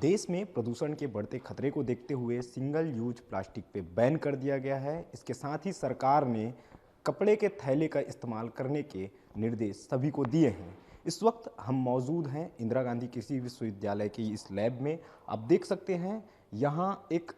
देश में प्रदूषण के बढ़ते खतरे को देखते हुए सिंगल यूज प्लास्टिक पे बैन कर दिया गया है। इसके साथ ही सरकार ने कपड़े के थैले का इस्तेमाल करने के निर्देश सभी को दिए हैं। इस वक्त हम मौजूद हैं इंदिरा गांधी कृषि विश्वविद्यालय की इस लैब में। आप देख सकते हैं यहाँ एक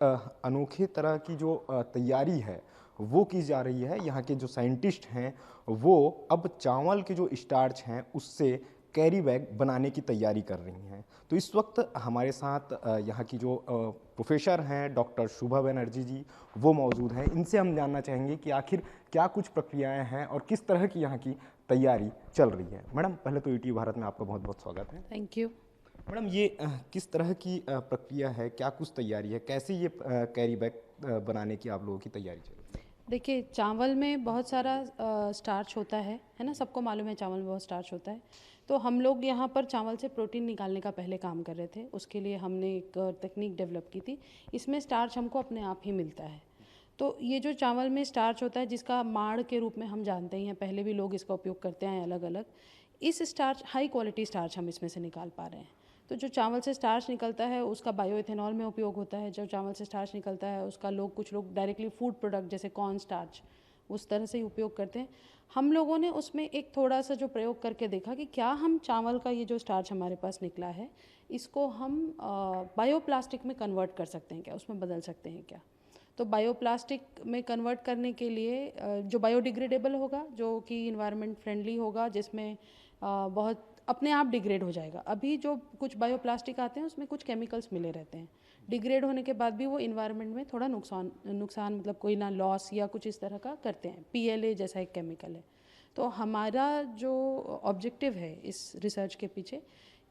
अनोखे तरह की जो तैयारी है वो की जा रही है। यहाँ के जो साइंटिस्ट हैं वो अब चावल के जो स्टार्च हैं उससे कैरी बैग बनाने की तैयारी कर रही हैं। तो इस वक्त हमारे साथ यहाँ की जो प्रोफेसर हैं डॉक्टर शुभा बनर्जी जी वो मौजूद हैं। इनसे हम जानना चाहेंगे कि आखिर क्या कुछ प्रक्रियाएं हैं और किस तरह की यहाँ की तैयारी चल रही है। मैडम, पहले तो ईटीवी भारत में आपका बहुत बहुत स्वागत है। Thank you. मैडम, ये किस तरह की प्रक्रिया है, क्या कुछ तैयारी है, कैसे ये कैरी बैग बनाने की आप लोगों की तैयारी चल रही है? देखिए, चावल में बहुत सारा स्टार्च होता है ना, सबको मालूम है चावल में बहुत स्टार्च होता है। तो हम लोग यहाँ पर चावल से प्रोटीन निकालने का पहले काम कर रहे थे। उसके लिए हमने एक तकनीक डेवलप की थी। इसमें स्टार्च हमको अपने आप ही मिलता है। तो ये जो चावल में स्टार्च होता है जिसका माड़ के रूप में हम जानते ही हैं, पहले भी लोग इसका उपयोग करते हैं अलग अलग। इस स्टार्च, हाई क्वालिटी स्टार्च हम इसमें से निकाल पा रहे हैं। तो जो चावल से स्टार्च निकलता है उसका बायोइथेनॉल में उपयोग होता है। जो चावल से स्टार्च निकलता है उसका कुछ लोग डायरेक्टली फूड प्रोडक्ट जैसे कॉर्न स्टार्च उस तरह से ही उपयोग करते हैं। हम लोगों ने उसमें एक थोड़ा सा जो प्रयोग करके देखा कि क्या हम चावल का ये जो स्टार्च हमारे पास निकला है इसको हम बायोप्लास्टिक में कन्वर्ट कर सकते हैं क्या, उसमें बदल सकते हैं क्या। तो बायोप्लास्टिक में कन्वर्ट करने के लिए जो बायोडिग्रेडेबल होगा, जो कि इन्वायरमेंट फ्रेंडली होगा, जिसमें बहुत अपने आप डिग्रेड हो जाएगा। अभी जो कुछ बायोप्लास्टिक आते हैं उसमें कुछ केमिकल्स मिले रहते हैं, डिग्रेड होने के बाद भी वो इन्वायरमेंट में थोड़ा नुकसान मतलब कोई ना लॉस या कुछ इस तरह का करते हैं। PLA जैसा एक केमिकल है। तो हमारा जो ऑब्जेक्टिव है इस रिसर्च के पीछे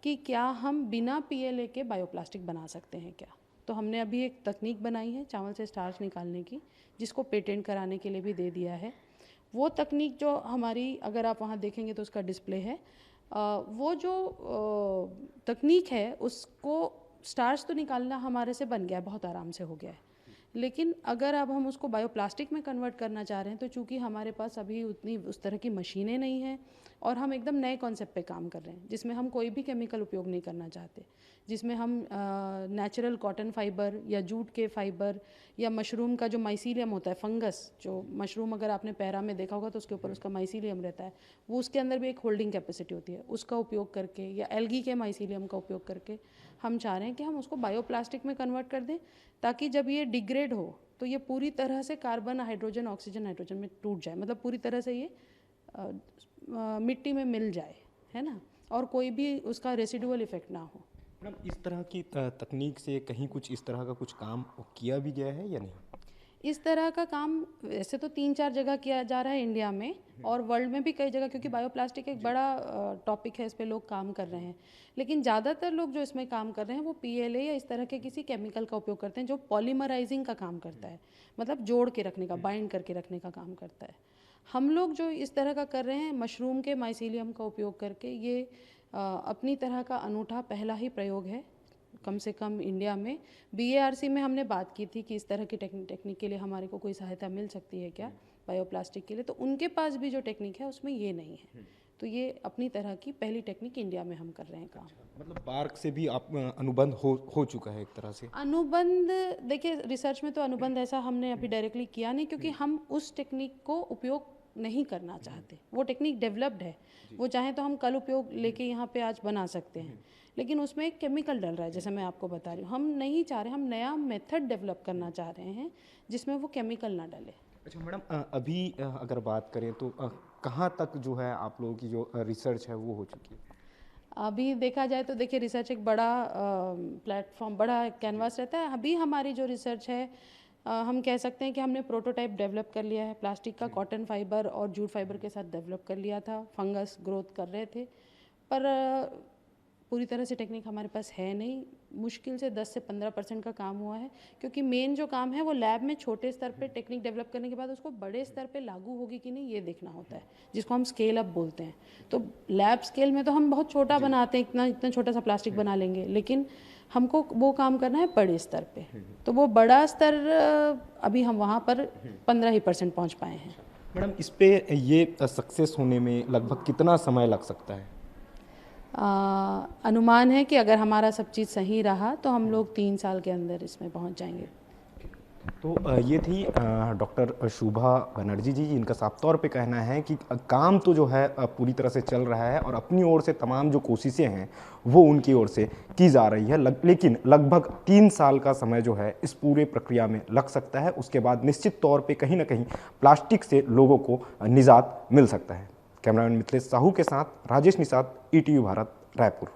कि क्या हम बिना PLA के बायोप्लास्टिक बना सकते हैं क्या। तो हमने अभी एक तकनीक बनाई है चावल से स्टार्च निकालने की, जिसको पेटेंट कराने के लिए भी दे दिया है। वो तकनीक जो हमारी, अगर आप वहाँ देखेंगे तो उसका डिस्प्ले है। वो जो तकनीक है उसको स्टार्च तो निकालना हमारे से बन गया है, बहुत आराम से हो गया है। लेकिन अगर अब हम उसको बायोप्लास्टिक में कन्वर्ट करना चाह रहे हैं तो चूंकि हमारे पास अभी उतनी उस तरह की मशीनें नहीं हैं और हम एकदम नए कॉन्सेप्ट पे काम कर रहे हैं जिसमें हम कोई भी केमिकल उपयोग नहीं करना चाहते, जिसमें हम नेचुरल कॉटन फाइबर या जूट के फाइबर या मशरूम का जो माइसीलियम होता है, फंगस, जो मशरूम अगर आपने पैरा में देखा होगा तो उसके ऊपर उसका माइसीलियम रहता है, वो उसके अंदर भी एक होल्डिंग कैपेसिटी होती है, उसका उपयोग करके या एल्गी के माइसीलियम का उपयोग करके हम चाह रहे हैं कि हम उसको बायोप्लास्टिक में कन्वर्ट कर दें, ताकि जब ये डिग्रेड हो तो ये पूरी तरह से कार्बन, हाइड्रोजन, ऑक्सीजन, नाइट्रोजन में टूट जाए, मतलब पूरी तरह से ये मिट्टी में मिल जाए, है ना, और कोई भी उसका रेसिडुअल इफेक्ट ना हो। मैडम, इस तरह की तकनीक से कहीं कुछ इस तरह का कुछ काम किया भी गया है या नहीं? इस तरह का काम वैसे तो 3-4 जगह किया जा रहा है इंडिया में और वर्ल्ड में भी कई जगह, क्योंकि बायोप्लास्टिक एक बड़ा टॉपिक है, इस पे लोग काम कर रहे हैं। लेकिन ज़्यादातर लोग जो इसमें काम कर रहे हैं वो PLA या इस तरह के किसी केमिकल का उपयोग करते हैं जो पॉलीमराइजिंग का काम करता है, मतलब जोड़ के रखने का, बाइंड करके रखने का काम करता है। हम लोग जो इस तरह का कर रहे हैं मशरूम के माइसीलियम का उपयोग करके, ये अपनी तरह का अनूठा पहला ही प्रयोग है कम से कम इंडिया में। BARC में हमने बात की थी कि इस तरह की टेक्निक के लिए हमारे को कोई सहायता मिल सकती है क्या बायोप्लास्टिक के लिए, तो उनके पास भी जो टेक्निक है उसमें ये नहीं है। तो ये अपनी तरह की पहली टेक्निक इंडिया में हम कर रहे हैं काम। मतलब बार्क से भी आप अनुबंध हो चुका है एक तरह से? अनुबंध, देखिए रिसर्च में तो अनुबंध ऐसा हमने अभी डायरेक्टली किया नहीं, क्योंकि हम उस टेक्निक को उपयोग नहीं करना चाहते। वो टेक्निक डेवलप्ड है, वो चाहे तो हम कल उपयोग लेके यहाँ पे आज बना सकते हैं, लेकिन उसमें एक केमिकल डल रहा है, जैसे मैं आपको बता रही हूँ। हम नहीं चाह रहे, हम नया मेथड डेवलप करना चाह रहे हैं जिसमें वो केमिकल ना डले। अच्छा मैडम, अभी अगर बात करें तो कहाँ तक जो है आप लोगों की जो रिसर्च है वो हो चुकी है? अभी देखा जाए तो देखिए, रिसर्च एक बड़ा प्लेटफॉर्म, बड़ा कैनवास रहता है। अभी हमारी जो रिसर्च है हम कह सकते हैं कि हमने प्रोटोटाइप डेवलप कर लिया है प्लास्टिक का, कॉटन फाइबर और जूट फाइबर के साथ डेवलप कर लिया था। फंगस ग्रोथ कर रहे थे, पर पूरी तरह से टेक्निक हमारे पास है नहीं। मुश्किल से 10 से 15% का काम हुआ है, क्योंकि मेन जो काम है वो लैब में छोटे स्तर पे टेक्निक डेवलप करने के बाद उसको बड़े स्तर पे लागू होगी कि नहीं ये देखना होता है, जिसको हम स्केल अप बोलते हैं। तो लैब स्केल में तो हम बहुत छोटा बनाते हैं, इतना छोटा सा प्लास्टिक बना लेंगे, लेकिन हमको वो काम करना है बड़े स्तर पे। तो वो बड़ा स्तर अभी हम वहाँ पर 15% पहुँच पाए हैं। मैडम, इस पे ये सक्सेस होने में लगभग कितना समय लग सकता है? अनुमान है कि अगर हमारा सब चीज़ सही रहा तो हम लोग 3 साल के अंदर इसमें पहुंच जाएंगे। तो ये थी डॉक्टर शुभा बनर्जी जी, जिनका साफ तौर पे कहना है कि काम तो जो है पूरी तरह से चल रहा है और अपनी ओर से तमाम जो कोशिशें हैं वो उनकी ओर से की जा रही है, लेकिन लगभग 3 साल का समय जो है इस पूरे प्रक्रिया में लग सकता है। उसके बाद निश्चित तौर पे कहीं ना कहीं प्लास्टिक से लोगों को निजात मिल सकता है। कैमरामैन मिथिलेश साहू के साथ राजेश निषाद, ETV भारत, रायपुर।